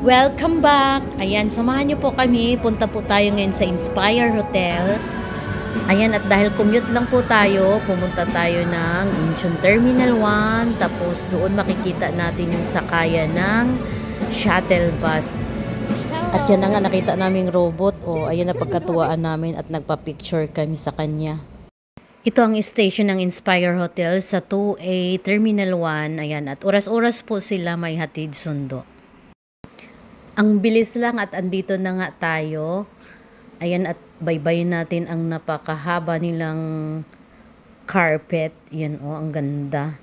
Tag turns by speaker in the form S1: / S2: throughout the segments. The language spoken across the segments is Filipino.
S1: Welcome back! Ayan, samahan niyo po kami. Punta po tayo ngayon sa Inspire Hotel. Ayan, at dahil commute lang po tayo, pumunta tayo ng Incheon Terminal 1. Tapos doon makikita natin yung sakayan ng shuttle bus. At yan na nga, nakita naming robot. O, ayan na pagkatuwaan namin at nagpa-picture kami sa kanya. Ito ang station ng Inspire Hotel sa 2A Terminal 1. Ayan, at oras-oras po sila may hatid sundo. Ang bilis lang at andito na nga tayo. Ayan, at baybayin natin ang napakahaba nilang carpet. Yan o, ang ganda.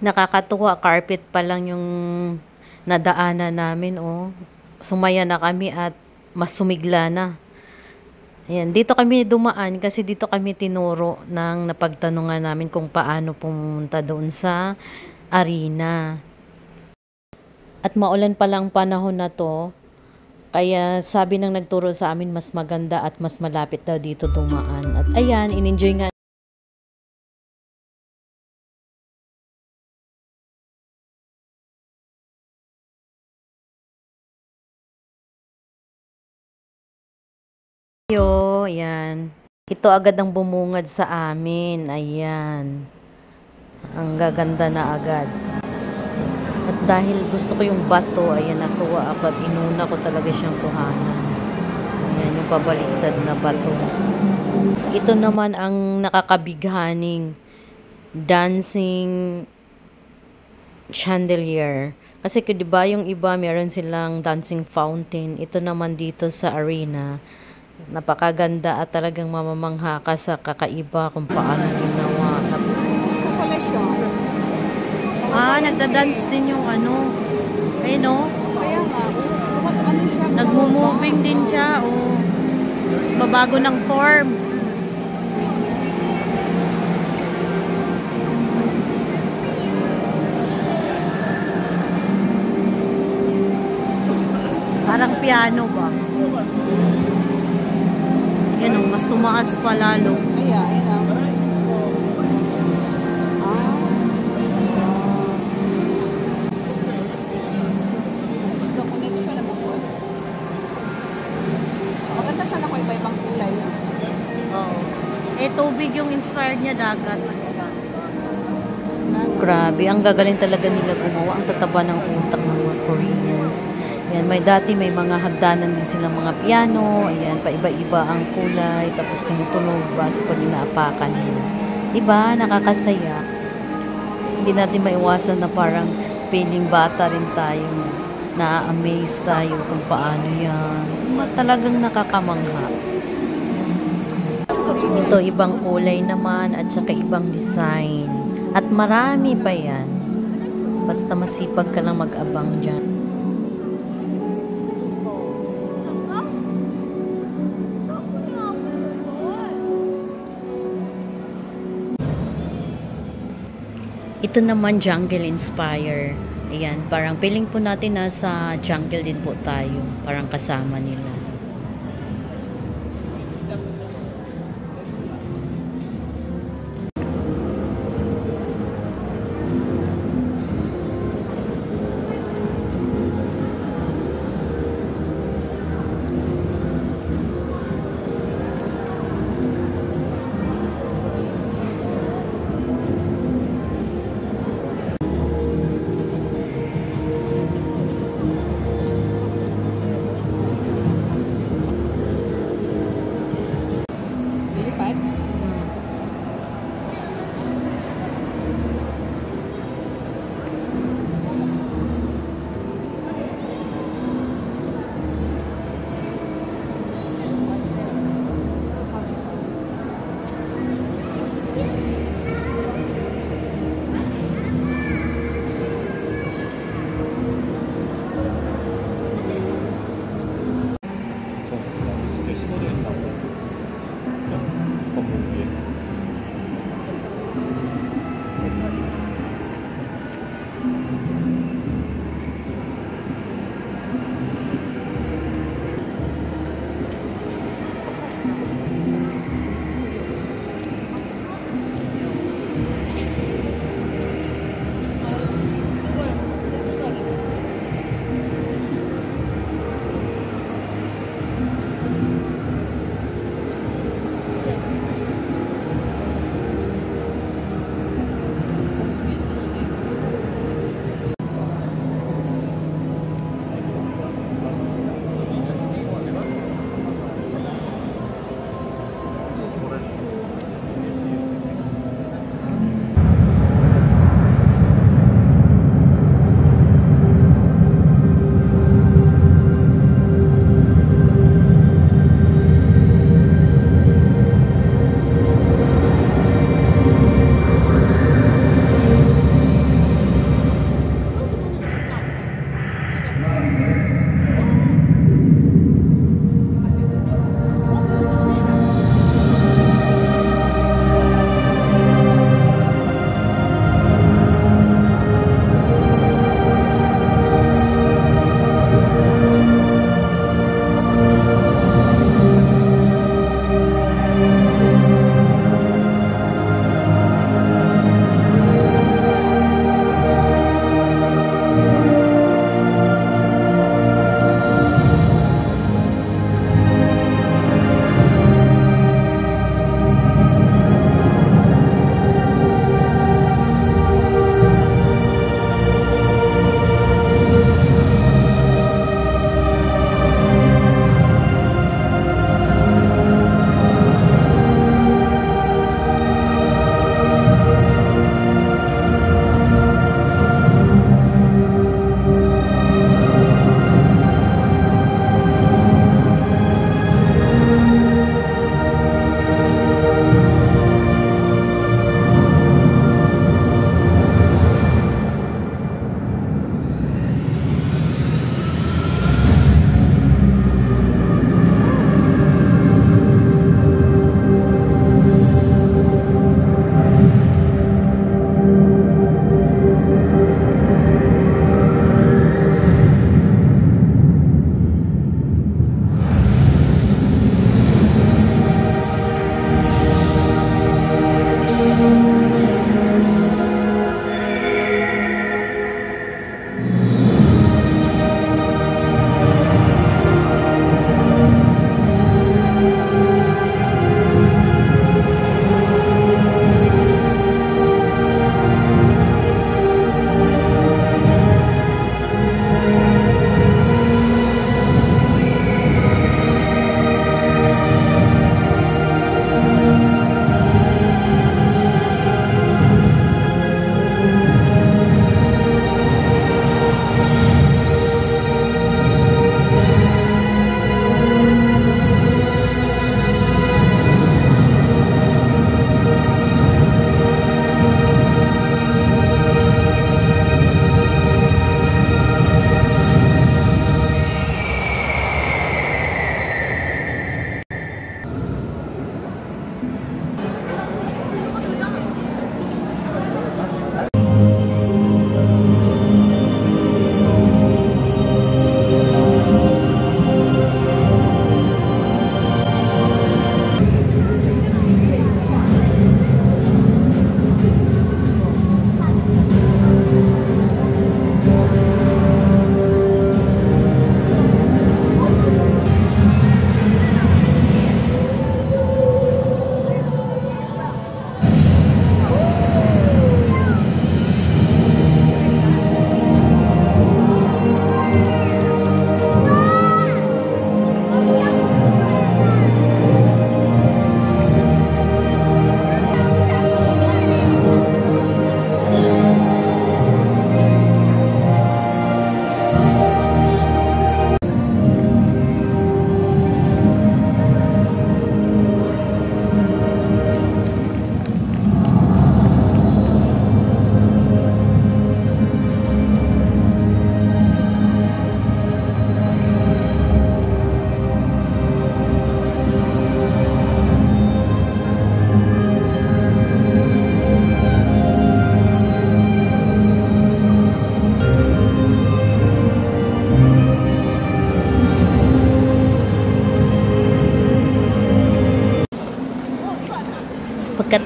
S1: Nakakatuwa, carpet pa lang yung nadaanan namin o. Sumaya na kami at mas sumigla na. Ayan, dito kami dumaan kasi dito kami tinuro ng napagtanungan namin kung paano pumunta doon sa arena. At maulan pa lang panahon na to, kaya sabi ng nagturo sa amin mas maganda at mas malapit daw dito dumaan. At ayan, in-enjoy nga. Ayan. Ito agad ang bumungad sa amin. Ayan. Ang gaganda na agad. At dahil gusto ko yung bato, ayan, natuwa ako at inuna ko talaga siyang kuhanan. Ayan, yung pabaliktad na bato. Ito naman ang nakakabighaning dancing chandelier. Kasi diba yung iba meron silang dancing fountain. Ito naman dito sa arena. Napakaganda at talagang mamamangha ka sa kakaiba kung paano ginawa.
S2: Gusto pala siya.
S1: Nagda-dance din yung ano. Ayun o.
S2: Kaya nga. Ano siya?
S1: Nagmo-moving din siya. O. Babago ng form. Parang piano ba? Yan o. Mas tumaas pa lalo.
S2: Ayan lang.
S1: Tubig yung inspired niya, dagat. Grabe, ang gagaling talaga nila gumawa. Ang tataba ng utak ng mga Koreans. Ayan, may mga hagdanan din silang mga piano. Ayan, paiba-iba ang kulay. Tapos tumutunog base pag inaapakan nila. Diba? Nakakasaya. Hindi natin maiwasan na parang feeling bata rin tayo. Na-amaze tayo kung paano yan. Talagang nakakamangha. Ito, ibang kulay naman at saka ibang design. At marami pa yan. Basta masipag ka lang mag-abang dyan. Ito naman Jungle Inspire. Ayan, parang feeling po natin nasa jungle din po tayo. Parang kasama nila.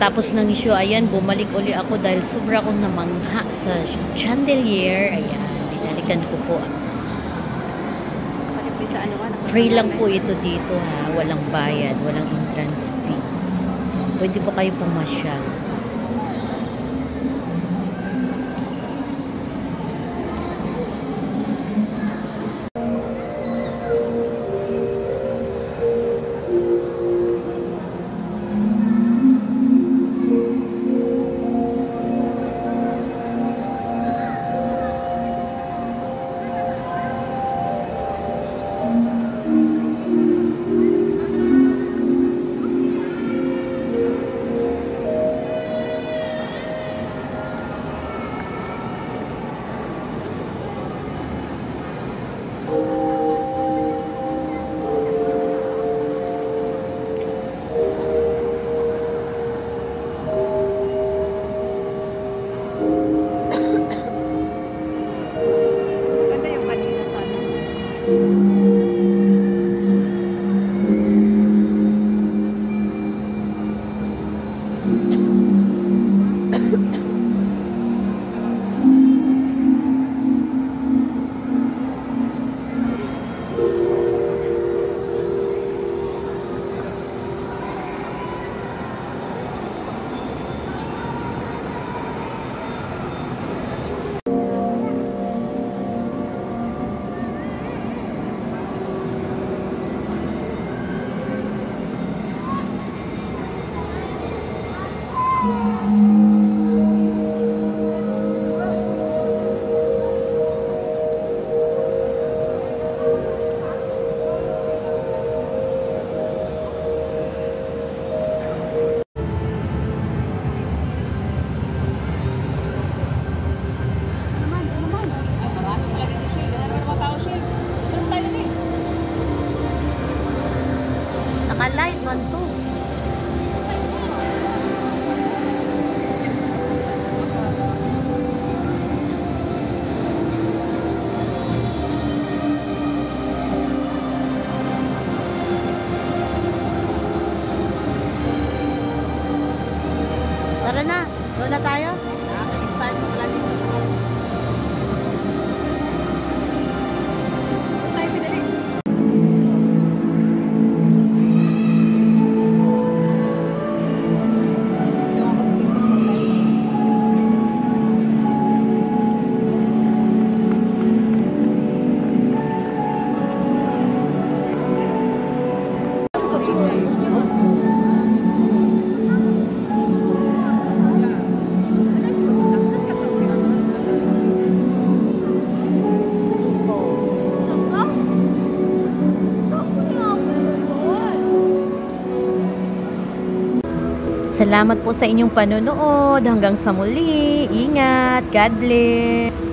S1: Pagkatapos ng show, ayan, bumalik uli ako dahil sobra akong namangha sa chandelier. Ayan, binalikan ko po. Free lang po ito dito ha. Walang bayad, walang entrance fee. Pwede po kayo pumasyal. Naka-live man to. Tara na, doon na tayo. Start mo lang dito. Salamat po sa inyong panonood. Hanggang sa muli. Ingat. God bless.